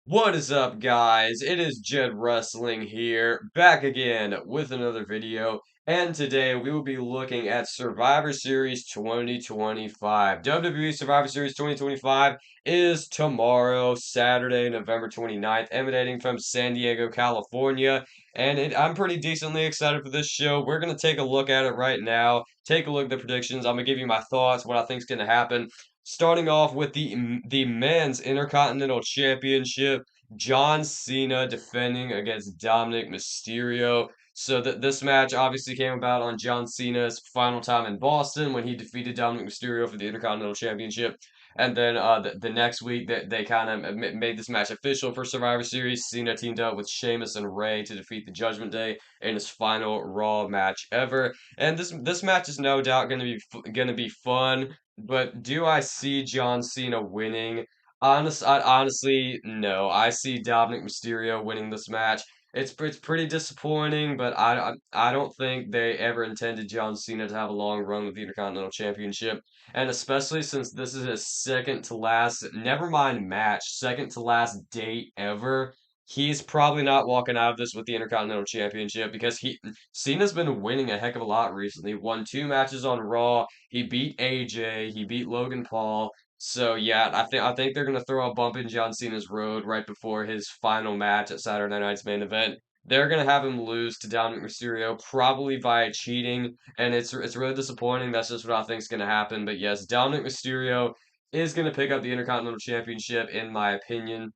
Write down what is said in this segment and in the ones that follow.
What is up, guys? It is Jed Wrestling here, back again with another video, and today we will be looking at Survivor Series 2025. WWE Survivor Series 2025 is tomorrow, Saturday, November 29th, emanating from San Diego, California, and I'm pretty decently excited for this show. We're going to take a look at it right now, take a look at the predictions. I'm going to give you my thoughts, what I think is going to happen. Starting off with the men's Intercontinental Championship, John Cena defending against Dominic Mysterio. So that this match obviously came about on John Cena's final time in Boston when he defeated Dominic Mysterio for the Intercontinental Championship. And then the next week they kind of made this match official for Survivor Series. Cena teamed up with Sheamus and Ray to defeat the Judgment Day in his final Raw match ever. And this match is no doubt going to be fun. But do I see John Cena winning? Honestly, no. I see Dominic Mysterio winning this match. It's pretty disappointing, but I don't think they ever intended John Cena to have a long run with the Intercontinental Championship, and especially since this is his second to last, never mind match, second to last date ever. He's probably not walking out of this with the Intercontinental Championship because he Cena's been winning a heck of a lot recently. Won two matches on Raw. He beat AJ. He beat Logan Paul. So yeah, I think they're gonna throw a bump in John Cena's road right before his final match at Saturday Night's main event. They're gonna have him lose to Dominic Mysterio, probably via cheating, and it's really disappointing. That's just what I think is gonna happen. But yes, Dominic Mysterio is gonna pick up the Intercontinental Championship, in my opinion.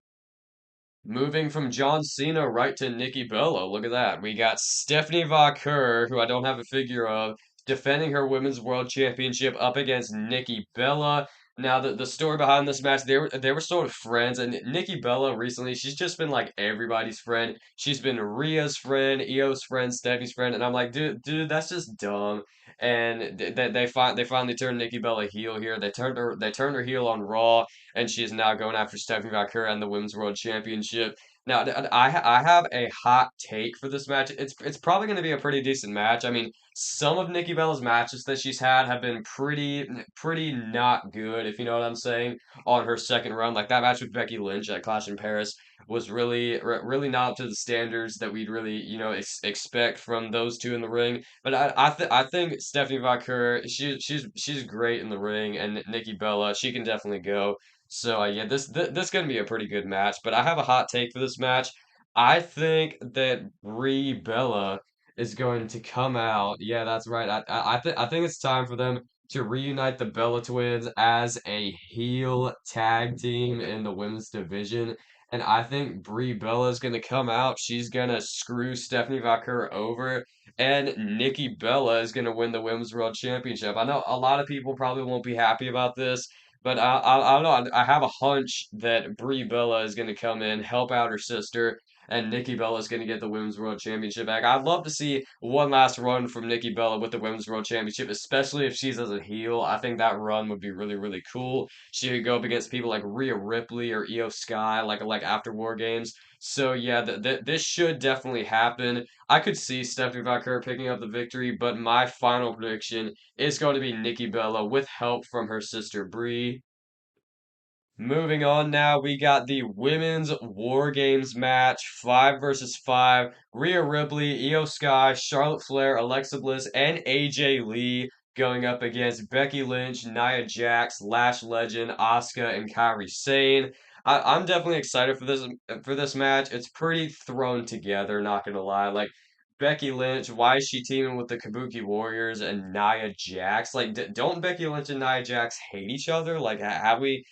Moving from John Cena right to Nikki Bella. Look at that. We got Stephanie Vaquer, who I don't have a figure of, defending her Women's World Championship up against Nikki Bella. Now, the story behind this match, they were sort of friends, and Nikki Bella recently, she's just been like everybody's friend. She's been Rhea's friend, Io's friend, Steffi's friend, and I'm like, dude, that's just dumb. And they finally turned Nikki Bella heel here. They turned her heel on Raw, and she is now going after Stephanie Vaquer and the Women's World Championship. Now, I have a hot take for this match. It's probably going to be a pretty decent match. I mean, some of Nikki Bella's matches that she's had have been pretty not good, if you know what I'm saying, on her second run. Like that match with Becky Lynch at Clash in Paris was really not up to the standards that we'd really, expect from those two in the ring. But I think Stephanie Vaquer, she's great in the ring, and Nikki Bella, she can definitely go. So yeah, this gonna be a pretty good match. But I have a hot take for this match. I think that Brie Bella is going to come out. Yeah, that's right. I think it's time for them to reunite the Bella Twins as a heel tag team in the women's division. And I think Brie Bella is gonna come out. She's gonna screw Stephanie Vaquer over, and Nikki Bella is gonna win the Women's World Championship. I know a lot of people probably won't be happy about this, but I don't know. I have a hunch that Brie Bella is going to come in, help out her sister, and Nikki Bella is going to get the Women's World Championship back. I'd love to see one last run from Nikki Bella with the Women's World Championship, especially if she's as a heel. I think that run would be really cool. She could go up against people like Rhea Ripley or Io Sky, like after War Games. So yeah, this should definitely happen. I could see Stephanie Vaquer picking up the victory, but my final prediction is going to be Nikki Bella with help from her sister Brie. Moving on now, we got the women's War Games match, 5 versus 5. Rhea Ripley, Io Sky, Charlotte Flair, Alexa Bliss, and AJ Lee going up against Becky Lynch, Nia Jax, Lash Legend, Asuka, and Kairi Sane. I'm definitely excited for this match. It's pretty thrown together, not gonna lie. Like Becky Lynch, why is she teaming with the Kabuki Warriors and Nia Jax? Like, don't Becky Lynch and Nia Jax hate each other? Like, have we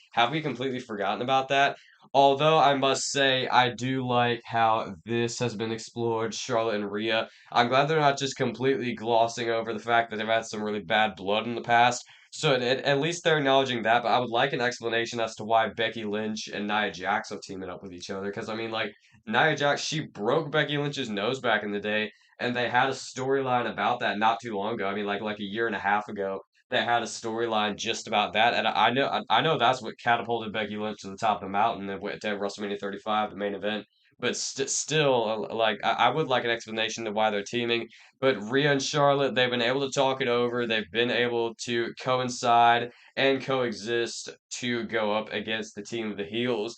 completely forgotten about that? Although I must say, I do like how this has been explored, Charlotte and Rhea. I'm glad they're not just completely glossing over the fact that they've had some really bad blood in the past. So at least they're acknowledging that, but I would like an explanation as to why Becky Lynch and Nia Jax are teaming up with each other. Because I mean, like Nia Jax, she broke Becky Lynch's nose back in the day, and they had a storyline about that not too long ago. I mean, like a year and a half ago, they had a storyline just about that, and I know that's what catapulted Becky Lynch to the top of the mountain and went to WrestleMania 35, the main event. But still, like I would like an explanation to why they're teaming. But Rhea and Charlotte, they've been able to talk it over. They've been able to coincide and coexist to go up against the team of the heels.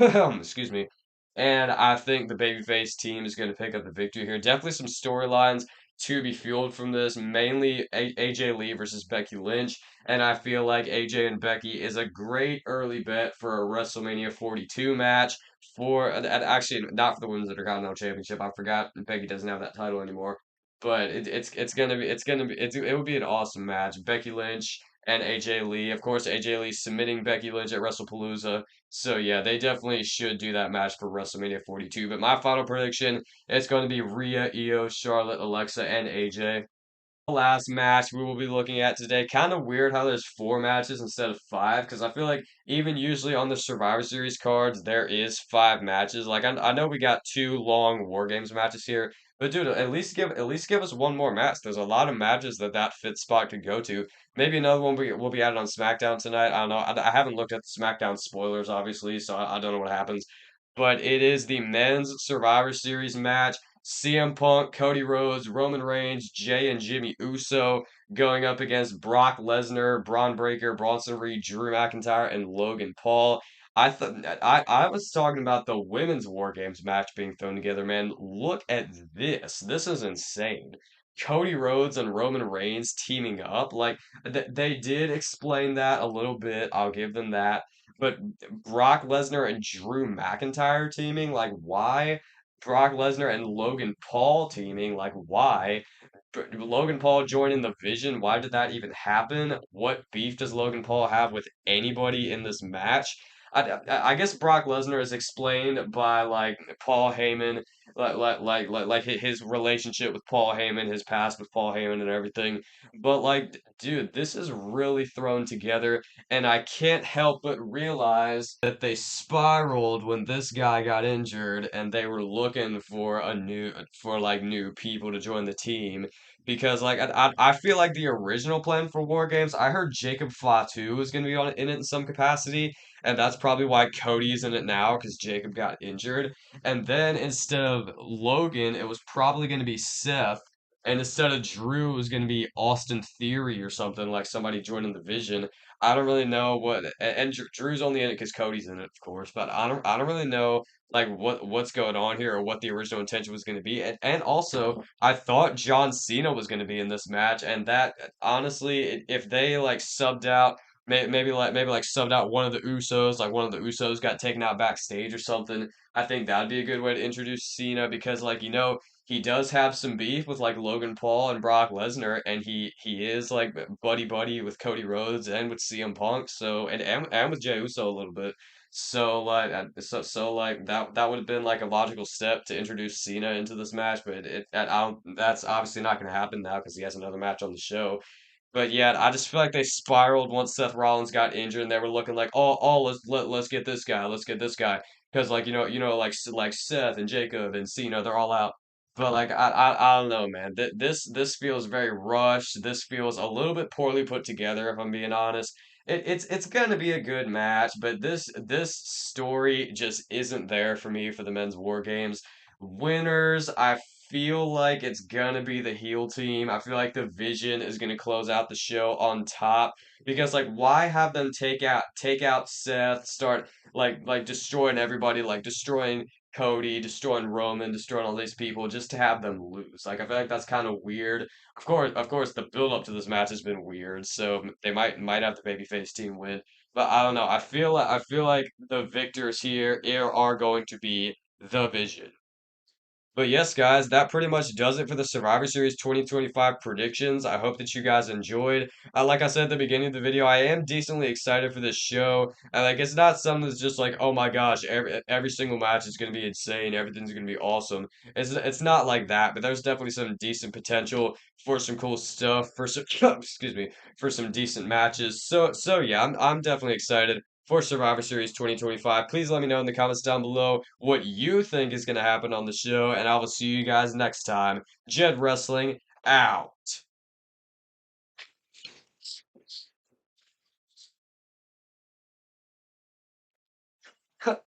Excuse me. And I think the babyface team is going to pick up the victory here. Definitely some storylines to be fueled from this, mainly AJ Lee versus Becky Lynch. And I feel like AJ and Becky is a great early bet for a WrestleMania 42 match. And actually, not for the Women's Intercontinental Championship. I forgot Becky doesn't have that title anymore. But it would be an awesome match. Becky Lynch and AJ Lee. Of course, AJ Lee submitting Becky Lynch at WrestlePalooza. So yeah, they definitely should do that match for WrestleMania 42. But my final prediction, it's going to be Rhea, Io, Charlotte, Alexa, and AJ. Last match we will be looking at today. Kind of weird how there's four matches instead of five, because I feel like even usually on the Survivor Series cards there is five matches. Like I know we got two long War Games matches here, but dude, at least give us one more match. There's a lot of matches that fit spot could go to. Maybe another one will be added on SmackDown tonight. I don't know. I haven't looked at the SmackDown spoilers obviously, so I don't know what happens. But it is the men's Survivor Series match. CM Punk, Cody Rhodes, Roman Reigns, Jay and Jimmy Uso going up against Brock Lesnar, Braun Breaker, Bronson Reed, Drew McIntyre, and Logan Paul. I was talking about the women's War Games match being thrown together, man. Look at this. This is insane. Cody Rhodes and Roman Reigns teaming up. Like they did explain that a little bit. I'll give them that. But Brock Lesnar and Drew McIntyre teaming, like why? Brock Lesnar and Logan Paul teaming. Like, why? Logan Paul joining the Vision. Why did that even happen? What beef does Logan Paul have with anybody in this match? I guess Brock Lesnar is explained by like Paul Heyman, like his relationship with Paul Heyman, his past with Paul Heyman and everything. But like, dude, this is really thrown together, and I can't help but realize that they spiraled when this guy got injured, and they were looking for like new people to join the team. Because like I feel like the original plan for War Games, I heard Jacob Fatu was going to be in it in some capacity, and that's probably why Cody's in it now because Jacob got injured. And then instead of Logan, it was probably going to be Seth. And instead of Drew, it was going to be Austin Theory or something like somebody joining the Vision. I don't really know and Drew's only in it because Cody's in it, of course. But I don't really know like what's going on here or what the original intention was going to be. And also, I thought John Cena was going to be in this match, and that honestly, if they like subbed out. Maybe like subbed out one of the Usos, like one of the Usos got taken out backstage or something. I think that'd be a good way to introduce Cena because like he does have some beef with like Logan Paul and Brock Lesnar, and he is like buddy buddy with Cody Rhodes and with CM Punk, so and with Jey Uso a little bit. So that would have been like a logical step to introduce Cena into this match, but that's obviously not going to happen now because he has another match on the show. But yeah, I just feel like they spiraled once Seth Rollins got injured, and they were looking like, let's get this guy, let's get this guy, because like like Seth and Jacob and Cena, they're all out. But like I don't know, man. This feels very rushed. This feels a little bit poorly put together, if I'm being honest. It's gonna be a good match, but this story just isn't there for me for the men's war games. Winners, I feel like it's gonna be the heel team. I feel like the Vision is gonna close out the show on top because like why have them take out Seth, start like destroying everybody, like destroying Cody, destroying Roman, destroying all these people just to have them lose. Like I feel like that's kind of weird. Of course, the build up to this match has been weird, so they might have the babyface team win. But I don't know. I feel like the victors here are going to be the Vision. But yes, guys, that pretty much does it for the Survivor Series 2025 predictions. I hope that you guys enjoyed. Like I said at the beginning of the video, I am decently excited for this show. And like, it's not something that's just like, oh my gosh, every single match is going to be insane. Everything's going to be awesome. It's not like that, but there's definitely some decent potential for some cool stuff, for some, excuse me, for some decent matches. So yeah, I'm definitely excited for Survivor Series 2025. Please let me know in the comments down below what you think is going to happen on the show, and I will see you guys next time. Jed Wrestling out.